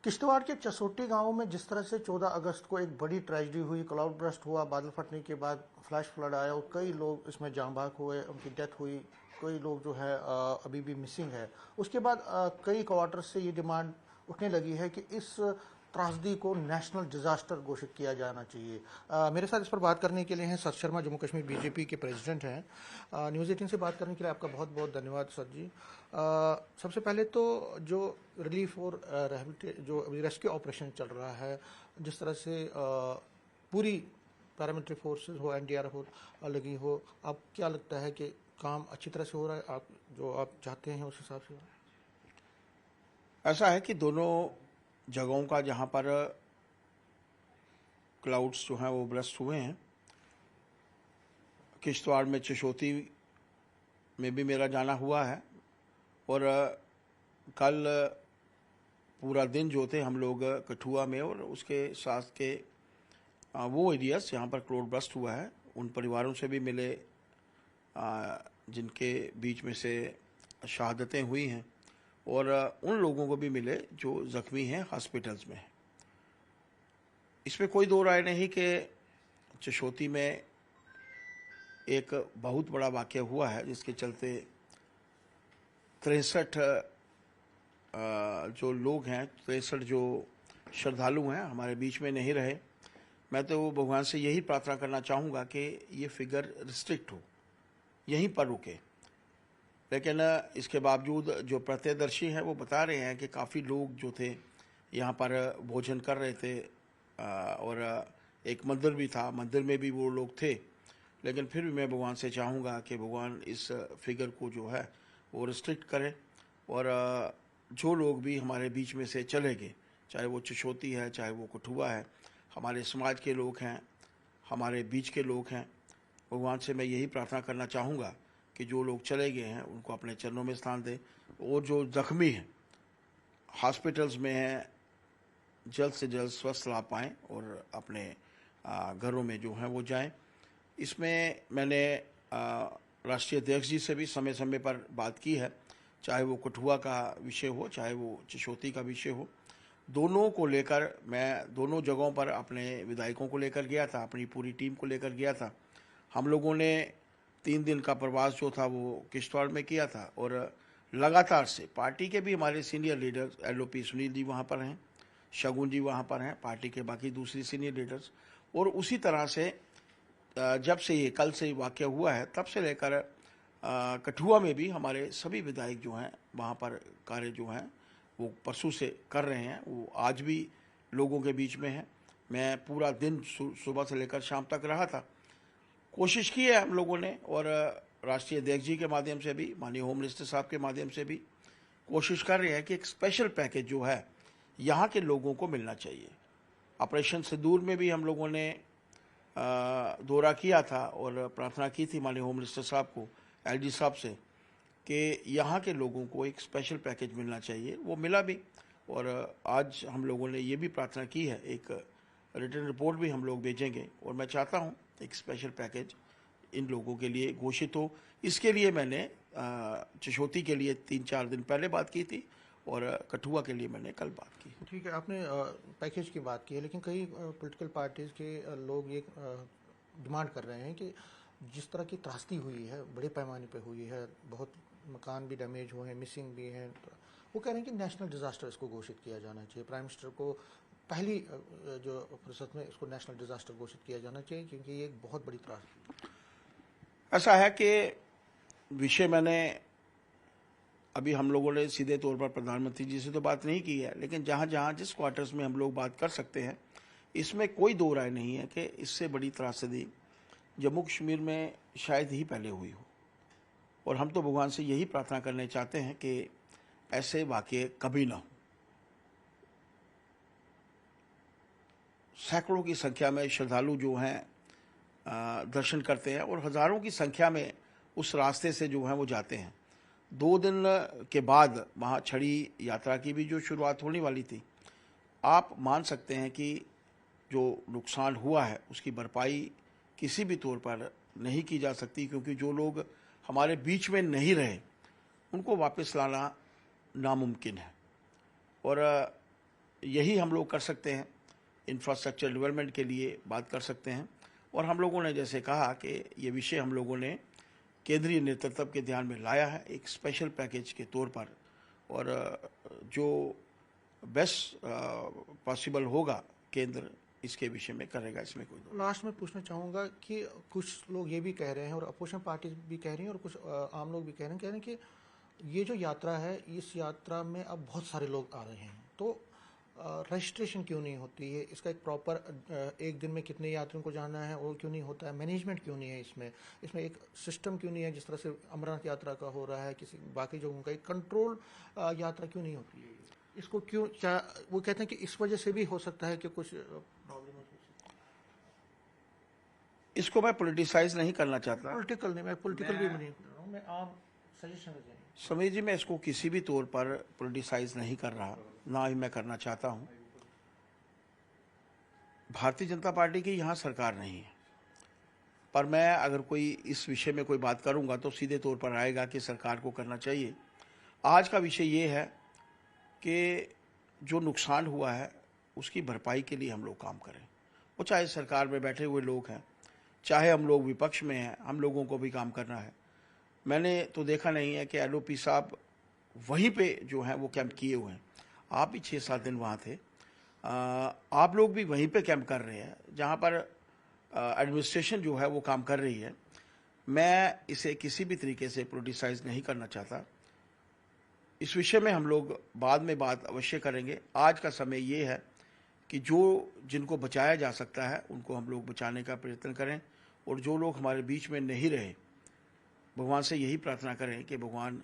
किश्तवाड़ के चसोटी गांव में जिस तरह से 14 अगस्त को एक बड़ी ट्रेजेडी हुई, क्लाउड बर्स्ट हुआ, बादल फटने के बाद फ्लैश फ्लड आया और कई लोग इसमें जाँ बाक हुए, उनकी डेथ हुई। कई लोग जो है अभी भी मिसिंग है। उसके बाद कई क्वार्टर से ये डिमांड उठने लगी है कि इस त्रासदी को नेशनल डिजास्टर घोषित किया जाना चाहिए। मेरे साथ इस पर बात करने के लिए हैं सत शर्मा, जम्मू कश्मीर बीजेपी के प्रेसिडेंट हैं। न्यूज़ 18 से बात करने के लिए आपका बहुत बहुत धन्यवाद सर जी। सबसे पहले तो जो रिलीफ और जो रेस्क्यू ऑपरेशन चल रहा है, जिस तरह से पूरी पैरामिलिट्री फोर्सेस हो, एनडीआरएफ हो लगी हो, आप क्या लगता है कि काम अच्छी तरह से हो रहा है? आप जो आप चाहते हैं उस हिसाब से? ऐसा है कि दोनों जगहों का जहां पर क्लाउड्स जो हैं वो ब्रस्ट हुए हैं, किश्तवाड़ में चशोती में भी मेरा जाना हुआ है और कल पूरा दिन जो थे हम लोग कठुआ में और उसके साथ के वो एरियाज जहाँ पर क्लाउड ब्रस्ट हुआ है उन परिवारों से भी मिले जिनके बीच में से शहादतें हुई हैं और उन लोगों को भी मिले जो ज़ख्मी हैं, हॉस्पिटल्स में। इसमें कोई दो राय नहीं कि चशोती में एक बहुत बड़ा वाक़या हुआ है जिसके चलते 63 जो लोग हैं, 63 जो श्रद्धालु हैं हमारे बीच में नहीं रहे। मैं तो भगवान से यही प्रार्थना करना चाहूँगा कि ये फिगर रिस्ट्रिक्ट हो, यहीं पर रुके। लेकिन इसके बावजूद जो प्रत्यक्षदर्शी हैं वो बता रहे हैं कि काफ़ी लोग जो थे यहाँ पर भोजन कर रहे थे और एक मंदिर भी था, मंदिर में भी वो लोग थे। लेकिन फिर भी मैं भगवान से चाहूँगा कि भगवान इस फिगर को जो है वो रिस्ट्रिक्ट करें और जो लोग भी हमारे बीच में से चले गए, चाहे वो चशोती है, चाहे वो कठुआ है, हमारे समाज के लोग हैं, हमारे बीच के लोग हैं, भगवान से मैं यही प्रार्थना करना चाहूँगा कि जो लोग चले गए हैं उनको अपने चरणों में स्थान दें और जो जख्मी हैं, हॉस्पिटल्स में हैं, जल्द से जल्द स्वस्थ लाभ पाएँ और अपने घरों में जो हैं वो जाएं। इसमें मैंने राष्ट्रीय अध्यक्ष जी से भी समय समय पर बात की है, चाहे वो कठुआ का विषय हो, चाहे वो चशोती का विषय हो। दोनों को लेकर मैं दोनों जगहों पर अपने विधायकों को लेकर गया था, अपनी पूरी टीम को लेकर गया था। हम लोगों ने 3 दिन का प्रवास जो था वो किश्तवाड़ में किया था और लगातार से पार्टी के भी हमारे senior leaders LOP Sunil ji वहाँ पर हैं, शगुन जी वहाँ पर हैं, पार्टी के बाकी दूसरी सीनियर लीडर्स, और उसी तरह से जब से ये कल से वाक़या हुआ है तब से लेकर कठुआ में भी हमारे सभी विधायक जो हैं वहाँ पर कार्य जो हैं वो परसों से कर रहे हैं। वो आज भी लोगों के बीच में हैं। मैं पूरा दिन सुबह से लेकर शाम तक रहा था। कोशिश की है हम लोगों ने और राष्ट्रीय अध्यक्ष जी के माध्यम से भी, माननीय होम मिनिस्टर साहब के माध्यम से भी कोशिश कर रहे हैं कि एक स्पेशल पैकेज जो है यहाँ के लोगों को मिलना चाहिए। ऑपरेशन सिंदूर में भी हम लोगों ने दौरा किया था और प्रार्थना की थी माननीय होम मिनिस्टर साहब को, एलजी साहब से, कि यहाँ के लोगों को एक स्पेशल पैकेज मिलना चाहिए। वो मिला भी और आज हम लोगों ने ये भी प्रार्थना की है, एक रिटर्न रिपोर्ट भी हम लोग भेजेंगे और मैं चाहता हूँ एक स्पेशल पैकेज इन लोगों के लिए घोषित हो। इसके लिए मैंने चशोती के लिए 3-4 दिन पहले बात की थी और कठुआ के लिए मैंने कल बात की। ठीक है, आपने पैकेज की बात की है, लेकिन कई पॉलिटिकल पार्टीज़ के लोग ये डिमांड कर रहे हैं कि जिस तरह की त्रासदी हुई है, बड़े पैमाने पे हुई है, बहुत मकान भी डैमेज हुए हैं, मिसिंग भी हैं, तो वो कह रहे हैं कि नेशनल डिज़ास्टर इसको घोषित किया जाना चाहिए। प्राइम मिनिस्टर को पहली जो फुर्सत में इसको नेशनल डिज़ास्टर घोषित किया जाना चाहिए, क्योंकि ये एक बहुत बड़ी त्रासदी। ऐसा है कि विषय मैंने अभी हम लोगों ने सीधे तौर पर प्रधानमंत्री जी से तो बात नहीं की है, लेकिन जहाँ जहाँ जिस क्वार्टर्स में हम लोग बात कर सकते हैं, इसमें कोई दो राय नहीं है कि इससे बड़ी त्रासदी जम्मू कश्मीर में शायद ही पहले हुई हो। और हम तो भगवान से यही प्रार्थना करने चाहते हैं कि ऐसे वाक़ये कभी ना हो। सैकड़ों की संख्या में श्रद्धालु जो हैं दर्शन करते हैं और हज़ारों की संख्या में उस रास्ते से जो हैं वो जाते हैं। 2 दिन के बाद वहाँ छड़ी यात्रा की भी जो शुरुआत होने वाली थी, आप मान सकते हैं कि जो नुकसान हुआ है उसकी भरपाई किसी भी तौर पर नहीं की जा सकती, क्योंकि जो लोग हमारे बीच में नहीं रहे उनको वापस लाना नामुमकिन है। और यही हम लोग कर सकते हैं, इंफ्रास्ट्रक्चर डेवलपमेंट के लिए बात कर सकते हैं। और हम लोगों ने जैसे कहा कि ये विषय हम लोगों ने केंद्रीय नेतृत्व के ध्यान में लाया है एक स्पेशल पैकेज के तौर पर, और जो बेस्ट पॉसिबल होगा केंद्र इसके विषय में करेगा, इसमें कोई दो। लास्ट में पूछना चाहूँगा कि कुछ लोग ये भी कह रहे हैं और अपोजिशन पार्टी भी कह रही हैं और कुछ आम लोग भी कह रहे हैं कि ये जो यात्रा है, इस यात्रा में अब बहुत सारे लोग आ रहे हैं, तो रजिस्ट्रेशन क्यों नहीं होती है? इसका एक प्रॉपर एक दिन में कितने यात्रियों को जाना है वो क्यों नहीं होता है? मैनेजमेंट क्यों नहीं है इसमें एक सिस्टम क्यों नहीं है? जिस तरह से अमरनाथ यात्रा का हो रहा है, किसी बाकी जगहों का एक कंट्रोल यात्रा क्यों नहीं होती है? इसको क्यों, क्या वो कहते हैं कि इस वजह से भी हो सकता है कि कुछ प्रॉब्लम हो सकती है? इसको मैं पॉलिटिसाइज नहीं करना चाहता। पॉलिटिकल नहीं, मैं पॉलिटिकल भी नहीं कर रहा हूँ, मैं आम सजेशन दे रहा हूँ। समीर जी, मैं इसको किसी भी तौर पर पॉलिटिसाइज नहीं कर रहा, ना ही मैं करना चाहता हूं। भारतीय जनता पार्टी की यहाँ सरकार नहीं है, पर मैं अगर कोई इस विषय में कोई बात करूंगा तो सीधे तौर पर आएगा कि सरकार को करना चाहिए। आज का विषय ये है कि जो नुकसान हुआ है उसकी भरपाई के लिए हम लोग काम करें। वो चाहे सरकार में बैठे हुए लोग हैं, चाहे हम लोग विपक्ष में हैं, हम लोगों को भी काम करना है। मैंने तो देखा नहीं है कि एलओपी साहब वहीं पे जो है वो कैंप किए हुए हैं। आप भी 6-7 दिन वहाँ थे, आप लोग भी वहीं पे कैंप कर रहे हैं जहाँ पर एडमिनिस्ट्रेशन जो है वो काम कर रही है। मैं इसे किसी भी तरीके से पॉलिटिसाइज नहीं करना चाहता। इस विषय में हम लोग बाद में बात अवश्य करेंगे। आज का समय ये है कि जिनको बचाया जा सकता है उनको हम लोग बचाने का प्रयत्न करें, और जो लोग हमारे बीच में नहीं रहे, भगवान से यही प्रार्थना करें कि भगवान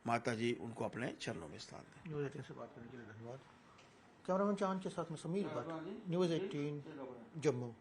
माता जी उनको अपने चरणों में स्थान दें। न्यूज़ 18 से बात करने के लिए धन्यवाद। कैमरामैन चांद के साथ में समीर भट्ट, न्यूज़ 18 जम्मू।